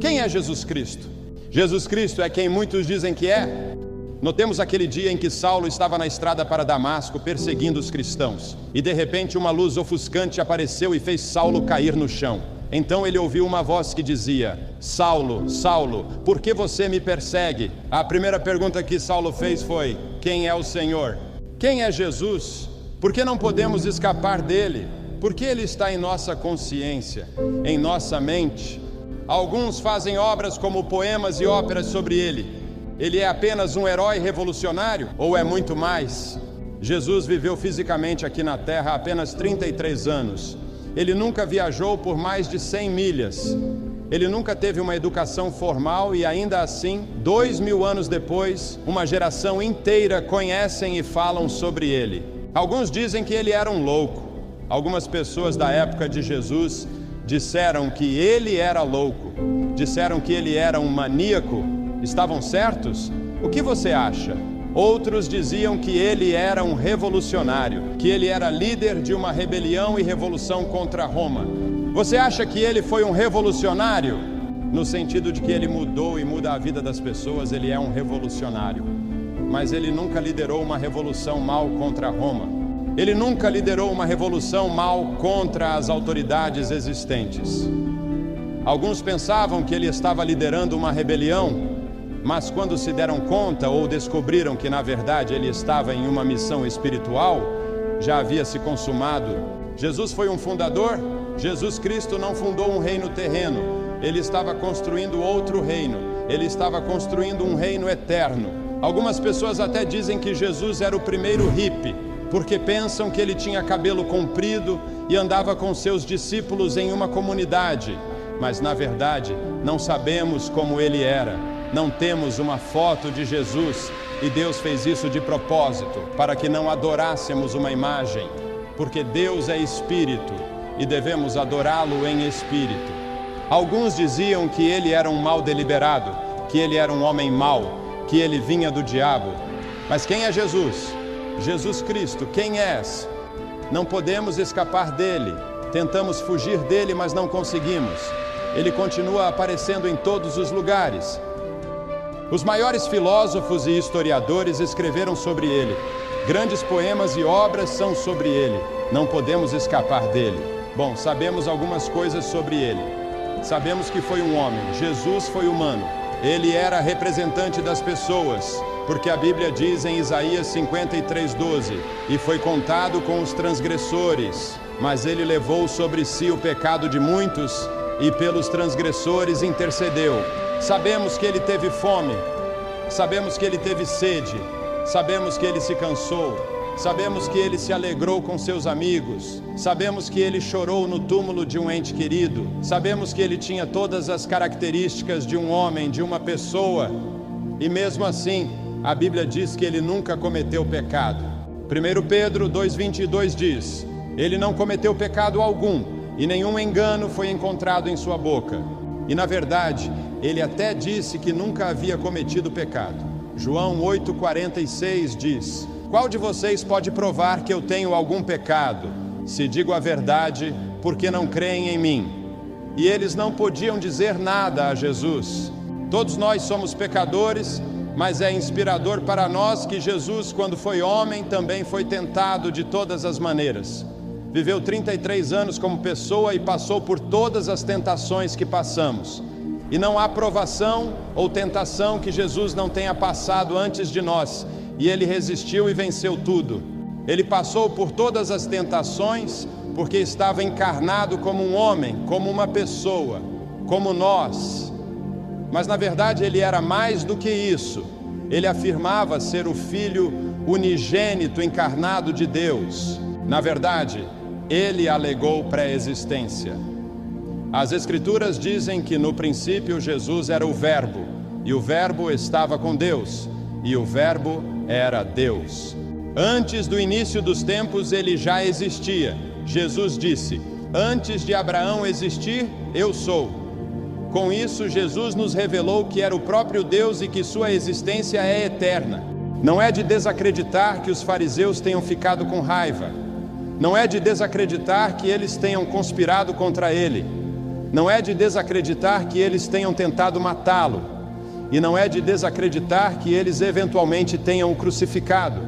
Quem é Jesus Cristo? Jesus Cristo é quem muitos dizem que é. Notemos aquele dia em que Saulo estava na estrada para Damasco perseguindo os cristãos. E de repente uma luz ofuscante apareceu e fez Saulo cair no chão. Então ele ouviu uma voz que dizia: Saulo, Saulo, por que você me persegue? A primeira pergunta que Saulo fez foi: quem é o Senhor? Quem é Jesus? Por que não podemos escapar dele? Por que ele está em nossa consciência, em nossa mente? Alguns fazem obras como poemas e óperas sobre ele. Ele é apenas um herói revolucionário ou é muito mais? Jesus viveu fisicamente aqui na Terra há apenas 33 anos. Ele nunca viajou por mais de 100 milhas. Ele nunca teve uma educação formal e ainda assim, 2000 anos depois, uma geração inteira conhecem e falam sobre ele. Alguns dizem que ele era um louco. Algumas pessoas da época de Jesus disseram que ele era louco. Disseram que ele era um maníaco. Estavam certos? O que você acha? Outros diziam que ele era um revolucionário, que ele era líder de uma rebelião e revolução contra Roma. Você acha que ele foi um revolucionário? No sentido de que ele mudou e muda a vida das pessoas, ele é um revolucionário. Mas ele nunca liderou uma revolução mal contra Roma. Ele nunca liderou uma revolução mal contra as autoridades existentes. Alguns pensavam que ele estava liderando uma rebelião, mas quando se deram conta ou descobriram que na verdade ele estava em uma missão espiritual, já havia se consumado. Jesus foi um fundador? Jesus Cristo não fundou um reino terreno. Ele estava construindo outro reino. Ele estava construindo um reino eterno. Algumas pessoas até dizem que Jesus era o primeiro hippie, porque pensam que ele tinha cabelo comprido e andava com seus discípulos em uma comunidade. Mas na verdade não sabemos como ele era. Não temos uma foto de Jesus e Deus fez isso de propósito, para que não adorássemos uma imagem, porque Deus é espírito e devemos adorá-lo em espírito. Alguns diziam que ele era um mal deliberado, que ele era um homem mau, que ele vinha do diabo. Mas quem é Jesus? Jesus Cristo, quem és? Não podemos escapar dele. Tentamos fugir dele, mas não conseguimos. Ele continua aparecendo em todos os lugares. Os maiores filósofos e historiadores escreveram sobre ele. Grandes poemas e obras são sobre ele. Não podemos escapar dele. Bom, sabemos algumas coisas sobre ele. Sabemos que foi um homem. Jesus foi humano. Ele era representante das pessoas, porque a Bíblia diz em Isaías 53:12: e foi contado com os transgressores, mas ele levou sobre si o pecado de muitos e pelos transgressores intercedeu. Sabemos que ele teve fome, sabemos que ele teve sede, sabemos que ele se cansou, sabemos que ele se alegrou com seus amigos, sabemos que ele chorou no túmulo de um ente querido, sabemos que ele tinha todas as características de um homem, de uma pessoa, e mesmo assim, a Bíblia diz que ele nunca cometeu pecado. 1 Pedro 2:22 diz: ele não cometeu pecado algum, e nenhum engano foi encontrado em sua boca. E na verdade, ele até disse que nunca havia cometido pecado. João 8:46 diz: qual de vocês pode provar que eu tenho algum pecado? Se digo a verdade, porque não creem em mim. E eles não podiam dizer nada a Jesus. Todos nós somos pecadores, mas é inspirador para nós que Jesus, quando foi homem, também foi tentado de todas as maneiras. Viveu 33 anos como pessoa e passou por todas as tentações que passamos. E não há provação ou tentação que Jesus não tenha passado antes de nós. E ele resistiu e venceu tudo. Ele passou por todas as tentações porque estava encarnado como um homem, como uma pessoa, como nós. Mas na verdade ele era mais do que isso. Ele afirmava ser o Filho unigênito encarnado de Deus. Na verdade, ele alegou pré-existência. As Escrituras dizem que no princípio Jesus era o Verbo, e o Verbo estava com Deus, e o Verbo era Deus. Antes do início dos tempos ele já existia. Jesus disse: antes de Abraão existir, eu sou. Com isso, Jesus nos revelou que era o próprio Deus e que sua existência é eterna. Não é de desacreditar que os fariseus tenham ficado com raiva. Não é de desacreditar que eles tenham conspirado contra ele. Não é de desacreditar que eles tenham tentado matá-lo, e não é de desacreditar que eles eventualmente tenham o crucificado,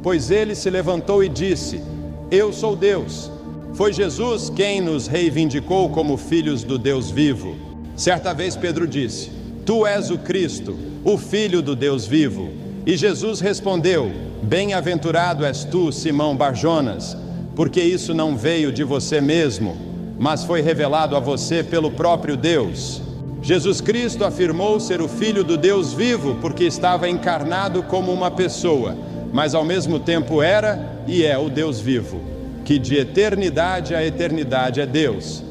pois ele se levantou e disse: eu sou Deus. Foi Jesus quem nos reivindicou como filhos do Deus vivo. Certa vez Pedro disse: tu és o Cristo, o Filho do Deus vivo. E Jesus respondeu: bem-aventurado és tu, Simão Barjonas, porque isso não veio de você mesmo, mas foi revelado a você pelo próprio Deus. Jesus Cristo afirmou ser o Filho do Deus vivo porque estava encarnado como uma pessoa, mas ao mesmo tempo era e é o Deus vivo, que de eternidade a eternidade é Deus.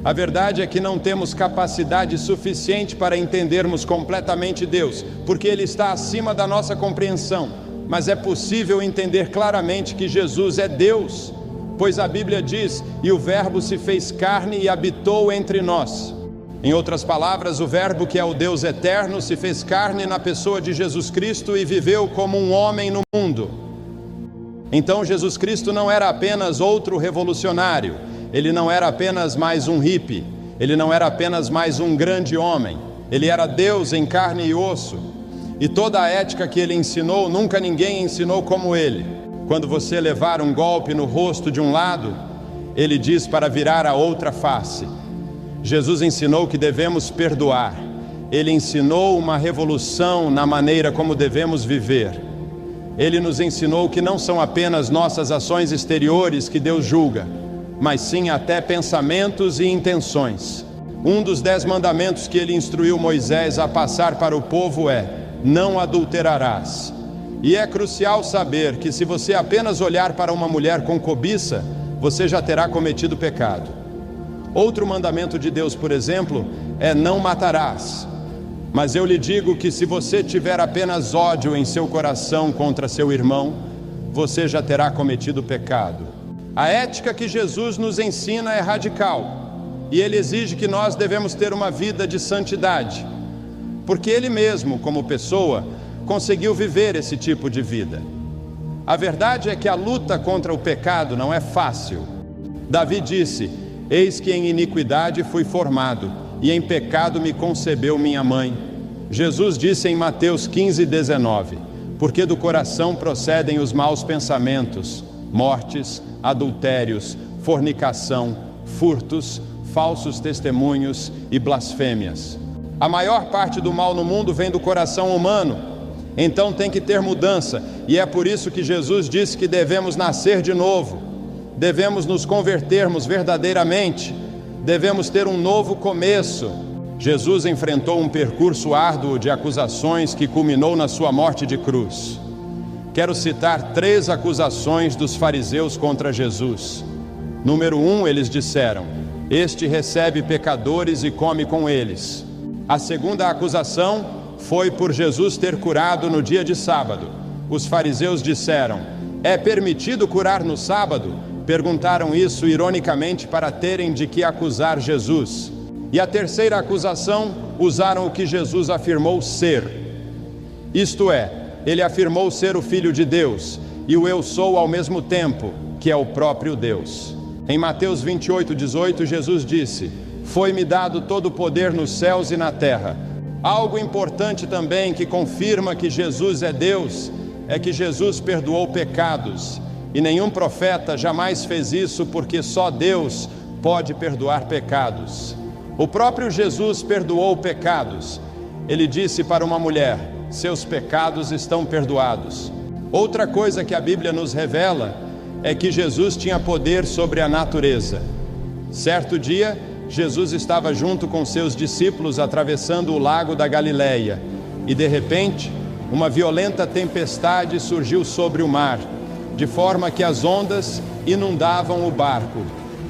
A verdade é que não temos capacidade suficiente para entendermos completamente Deus, porque Ele está acima da nossa compreensão, mas é possível entender claramente que Jesus é Deus, pois a Bíblia diz: e o Verbo se fez carne e habitou entre nós. Em outras palavras, o Verbo, que é o Deus eterno, se fez carne na pessoa de Jesus Cristo e viveu como um homem no mundo. Então Jesus Cristo não era apenas outro revolucionário, ele não era apenas mais um hippie, ele não era apenas mais um grande homem, ele era Deus em carne e osso. E toda a ética que ele ensinou, nunca ninguém ensinou como ele. Quando você levar um golpe no rosto de um lado, ele diz para virar a outra face. Jesus ensinou que devemos perdoar. Ele ensinou uma revolução na maneira como devemos viver. Ele nos ensinou que não são apenas nossas ações exteriores que Deus julga, mas sim até pensamentos e intenções. Um dos 10 mandamentos que ele instruiu Moisés a passar para o povo é: não adulterarás. E é crucial saber que se você apenas olhar para uma mulher com cobiça, você já terá cometido pecado. Outro mandamento de Deus, por exemplo, é: não matarás. Mas eu lhe digo que se você tiver apenas ódio em seu coração contra seu irmão, você já terá cometido pecado. A ética que Jesus nos ensina é radical, e Ele exige que nós devemos ter uma vida de santidade, porque Ele mesmo, como pessoa, conseguiu viver esse tipo de vida. A verdade é que a luta contra o pecado não é fácil. Davi disse: eis que em iniquidade fui formado, e em pecado me concebeu minha mãe. Jesus disse em Mateus 15:19: porque do coração procedem os maus pensamentos, mortes, adultérios, fornicação, furtos, falsos testemunhos e blasfêmias. A maior parte do mal no mundo vem do coração humano, então tem que ter mudança, e é por isso que Jesus disse que devemos nascer de novo, devemos nos convertermos verdadeiramente, devemos ter um novo começo. Jesus enfrentou um percurso árduo de acusações que culminou na sua morte de cruz. Quero citar 3 acusações dos fariseus contra Jesus. Número 1, eles disseram: este recebe pecadores e come com eles. A segunda acusação foi por Jesus ter curado no dia de sábado. Os fariseus disseram: é permitido curar no sábado? Perguntaram isso ironicamente para terem de que acusar Jesus. E a terceira acusação, usaram o que Jesus afirmou ser. Isto é, ele afirmou ser o Filho de Deus e o eu sou ao mesmo tempo, que é o próprio Deus. Em Mateus 28:18, Jesus disse: foi-me dado todo o poder nos céus e na terra. Algo importante também que confirma que Jesus é Deus é que Jesus perdoou pecados, e nenhum profeta jamais fez isso, porque só Deus pode perdoar pecados. O próprio Jesus perdoou pecados. Ele disse para uma mulher: seus pecados estão perdoados. Outra coisa que a Bíblia nos revela é que Jesus tinha poder sobre a natureza. Certo dia, Jesus estava junto com seus discípulos atravessando o lago da Galileia, e de repente, uma violenta tempestade surgiu sobre o mar, de forma que as ondas inundavam o barco.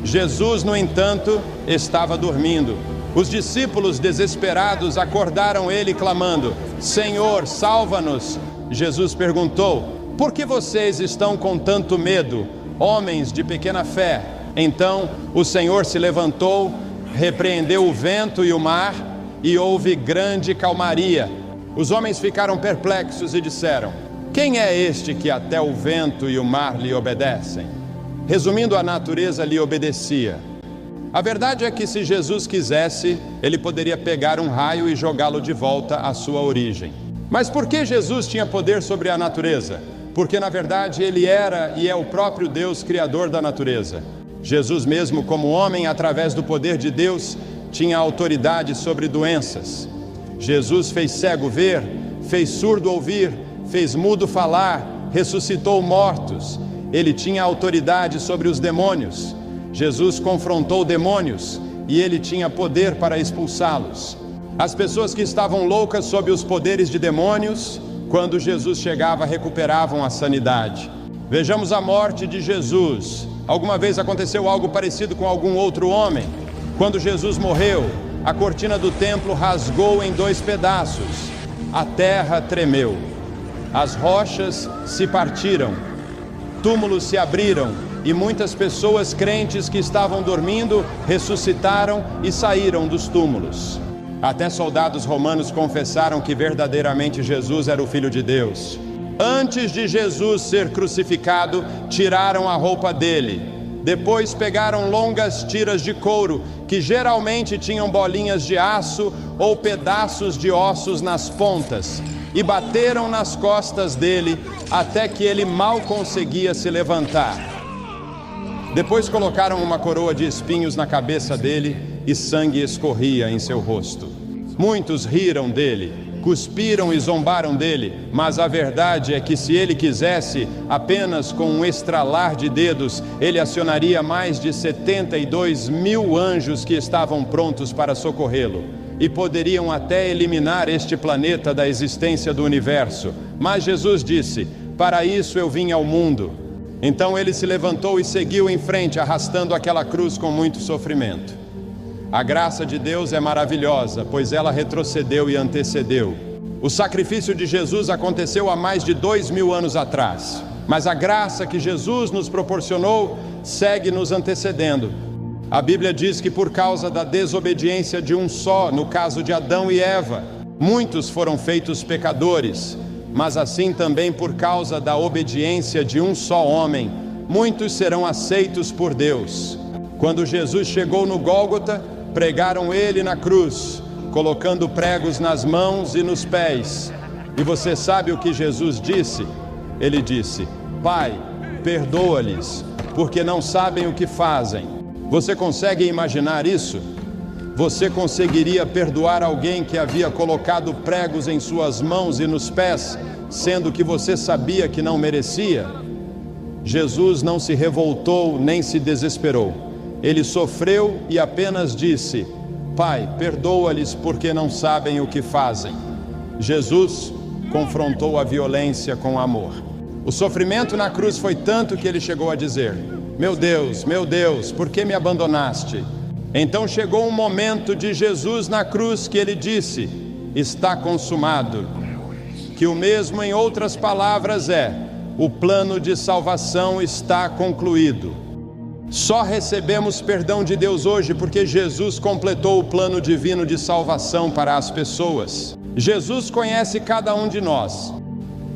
Jesus, no entanto, estava dormindo. Os discípulos, desesperados, acordaram ele clamando: Senhor, salva-nos! Jesus perguntou: por que vocês estão com tanto medo, homens de pequena fé? Então o Senhor se levantou, repreendeu o vento e o mar, e houve grande calmaria. Os homens ficaram perplexos e disseram: quem é este que até o vento e o mar lhe obedecem? Resumindo, a natureza lhe obedecia. A verdade é que se Jesus quisesse, ele poderia pegar um raio e jogá-lo de volta à sua origem. Mas por que Jesus tinha poder sobre a natureza? Porque na verdade ele era e é o próprio Deus criador da natureza. Jesus mesmo, como homem, através do poder de Deus, tinha autoridade sobre doenças. Jesus fez cego ver, fez surdo ouvir, fez mudo falar, ressuscitou mortos. Ele tinha autoridade sobre os demônios. Jesus confrontou demônios e ele tinha poder para expulsá-los. As pessoas que estavam loucas sob os poderes de demônios, quando Jesus chegava, recuperavam a sanidade. Vejamos a morte de Jesus. Alguma vez aconteceu algo parecido com algum outro homem? Quando Jesus morreu, a cortina do templo rasgou em 2 pedaços. A terra tremeu. As rochas se partiram. Túmulos se abriram e muitas pessoas crentes que estavam dormindo ressuscitaram e saíram dos túmulos. Até soldados romanos confessaram que verdadeiramente Jesus era o Filho de Deus. Antes de Jesus ser crucificado, tiraram a roupa dele. Depois pegaram longas tiras de couro, que geralmente tinham bolinhas de aço ou pedaços de ossos nas pontas, e bateram nas costas dele até que ele mal conseguia se levantar. Depois colocaram uma coroa de espinhos na cabeça dele e sangue escorria em seu rosto. Muitos riram dele, cuspiram e zombaram dele, mas a verdade é que se ele quisesse, apenas com um estralar de dedos, ele acionaria mais de 72 mil anjos que estavam prontos para socorrê-lo, e poderiam até eliminar este planeta da existência do universo. Mas Jesus disse: para isso eu vim ao mundo. Então ele se levantou e seguiu em frente, arrastando aquela cruz com muito sofrimento. A graça de Deus é maravilhosa, pois ela retrocedeu e antecedeu. O sacrifício de Jesus aconteceu há mais de 2000 anos atrás, mas a graça que Jesus nos proporcionou segue nos antecedendo. A Bíblia diz que por causa da desobediência de um só, no caso de Adão e Eva, muitos foram feitos pecadores, mas assim também por causa da obediência de um só homem, muitos serão aceitos por Deus. Quando Jesus chegou no Gólgota, pregaram ele na cruz, colocando pregos nas mãos e nos pés. E você sabe o que Jesus disse? Ele disse: Pai, perdoa-lhes, porque não sabem o que fazem. Você consegue imaginar isso? Você conseguiria perdoar alguém que havia colocado pregos em suas mãos e nos pés, sendo que você sabia que não merecia? Jesus não se revoltou nem se desesperou. Ele sofreu e apenas disse: Pai, perdoa-lhes porque não sabem o que fazem. Jesus confrontou a violência com amor. O sofrimento na cruz foi tanto que ele chegou a dizer: meu Deus, por que me abandonaste? Então chegou um momento de Jesus na cruz que ele disse: está consumado. Que o mesmo, em outras palavras, o plano de salvação está concluído. Só recebemos perdão de Deus hoje porque Jesus completou o plano divino de salvação para as pessoas. Jesus conhece cada um de nós.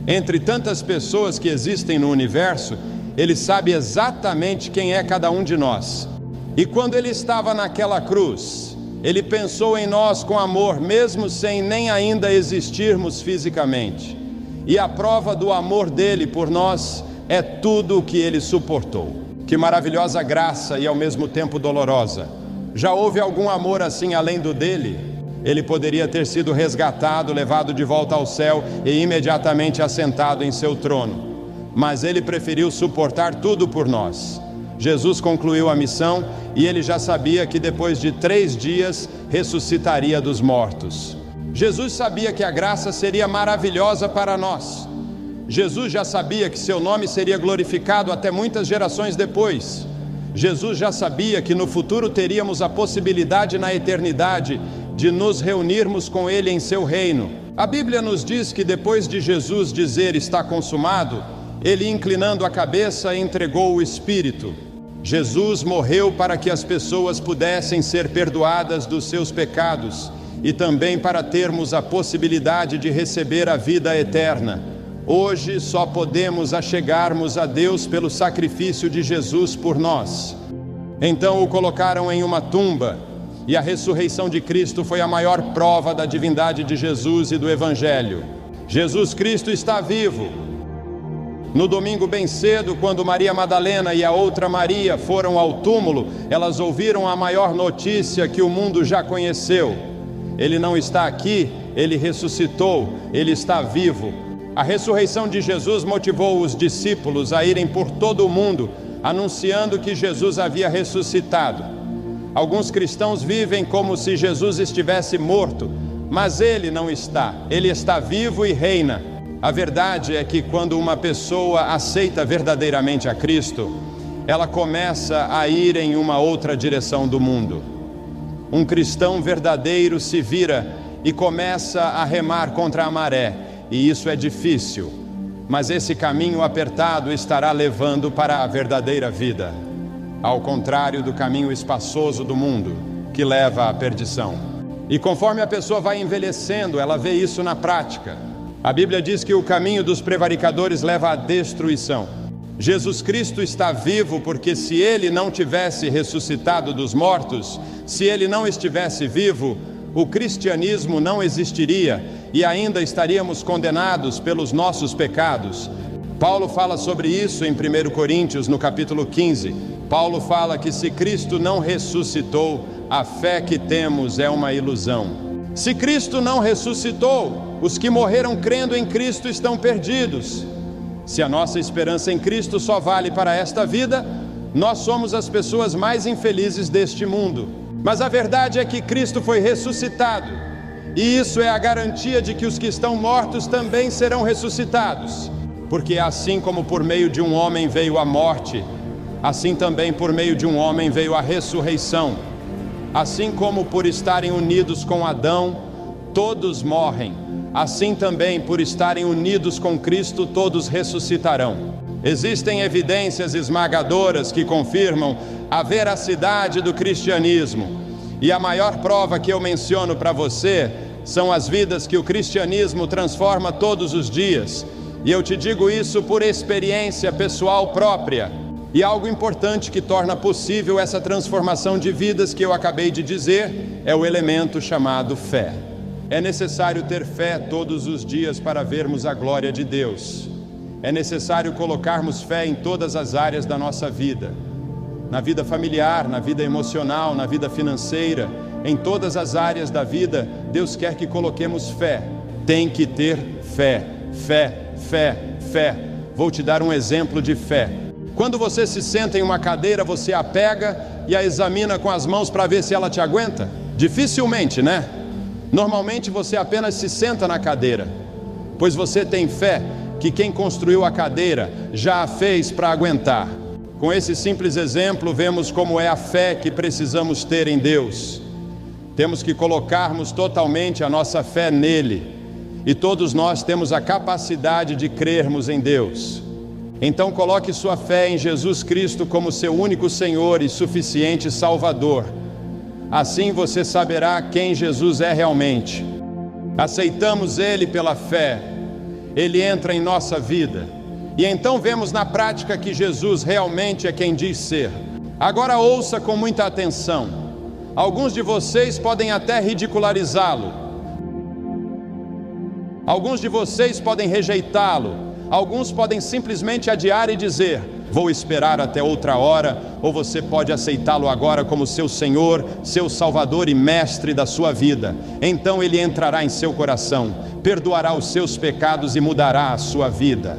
Entre tantas pessoas que existem no universo, Ele sabe exatamente quem é cada um de nós. E quando Ele estava naquela cruz, Ele pensou em nós com amor, mesmo sem nem ainda existirmos fisicamente. E a prova do amor dele por nós é tudo o que Ele suportou. Que maravilhosa graça e ao mesmo tempo dolorosa. Já houve algum amor assim além do dele? Ele poderia ter sido resgatado, levado de volta ao céu e imediatamente assentado em seu trono. Mas ele preferiu suportar tudo por nós. Jesus concluiu a missão e ele já sabia que depois de 3 dias ressuscitaria dos mortos. Jesus sabia que a graça seria maravilhosa para nós. Jesus já sabia que seu nome seria glorificado até muitas gerações depois. Jesus já sabia que no futuro teríamos a possibilidade na eternidade de nos reunirmos com Ele em seu reino. A Bíblia nos diz que depois de Jesus dizer está consumado, Ele, inclinando a cabeça, entregou o Espírito. Jesus morreu para que as pessoas pudessem ser perdoadas dos seus pecados e também para termos a possibilidade de receber a vida eterna. Hoje só podemos achegarmos a Deus pelo sacrifício de Jesus por nós. Então o colocaram em uma tumba, e a ressurreição de Cristo foi a maior prova da divindade de Jesus e do Evangelho. Jesus Cristo está vivo. No domingo bem cedo, quando Maria Madalena e a outra Maria foram ao túmulo, elas ouviram a maior notícia que o mundo já conheceu. Ele não está aqui, ele ressuscitou, ele está vivo. A ressurreição de Jesus motivou os discípulos a irem por todo o mundo, anunciando que Jesus havia ressuscitado. Alguns cristãos vivem como se Jesus estivesse morto, mas ele não está, ele está vivo e reina. A verdade é que quando uma pessoa aceita verdadeiramente a Cristo, ela começa a ir em uma outra direção do mundo. Um cristão verdadeiro se vira e começa a remar contra a maré, e isso é difícil, mas esse caminho apertado estará levando para a verdadeira vida, ao contrário do caminho espaçoso do mundo, que leva à perdição. E conforme a pessoa vai envelhecendo, ela vê isso na prática. A Bíblia diz que o caminho dos prevaricadores leva à destruição. Jesus Cristo está vivo porque se Ele não tivesse ressuscitado dos mortos, se Ele não estivesse vivo, o cristianismo não existiria e ainda estaríamos condenados pelos nossos pecados. Paulo fala sobre isso em 1 Coríntios, no capítulo 15. Paulo fala que se Cristo não ressuscitou, a fé que temos é uma ilusão. Se Cristo não ressuscitou, os que morreram crendo em Cristo estão perdidos. Se a nossa esperança em Cristo só vale para esta vida, nós somos as pessoas mais infelizes deste mundo. Mas a verdade é que Cristo foi ressuscitado, e isso é a garantia de que os que estão mortos também serão ressuscitados. Porque assim como por meio de um homem veio a morte, assim também por meio de um homem veio a ressurreição. Assim como por estarem unidos com Adão, todos morrem, assim também por estarem unidos com Cristo, todos ressuscitarão. Existem evidências esmagadoras que confirmam a veracidade do cristianismo. E a maior prova que eu menciono para você são as vidas que o cristianismo transforma todos os dias. E eu te digo isso por experiência pessoal própria. E algo importante que torna possível essa transformação de vidas que eu acabei de dizer é o elemento chamado fé. É necessário ter fé todos os dias para vermos a glória de Deus. É necessário colocarmos fé em todas as áreas da nossa vida. Na vida familiar, na vida emocional, na vida financeira, em todas as áreas da vida, Deus quer que coloquemos fé. Tem que ter fé, fé, fé, fé. Vou te dar um exemplo de fé. Quando você se senta em uma cadeira, você a pega e a examina com as mãos para ver se ela te aguenta? Dificilmente, né? Normalmente você apenas se senta na cadeira, pois você tem fé que quem construiu a cadeira já a fez para aguentar. Com esse simples exemplo, vemos como é a fé que precisamos ter em Deus. Temos que colocarmos totalmente a nossa fé nele, e todos nós temos a capacidade de crermos em Deus. Então coloque sua fé em Jesus Cristo como seu único Senhor e suficiente Salvador. Assim você saberá quem Jesus é realmente. Aceitamos Ele pela fé, Ele entra em nossa vida, e então vemos na prática que Jesus realmente é quem diz ser. Agora ouça com muita atenção. Alguns de vocês podem até ridicularizá-lo. Alguns de vocês podem rejeitá-lo. Alguns podem simplesmente adiar e dizer: vou esperar até outra hora, ou você pode aceitá-lo agora como seu Senhor, seu Salvador e Mestre da sua vida. Então Ele entrará em seu coração, perdoará os seus pecados e mudará a sua vida.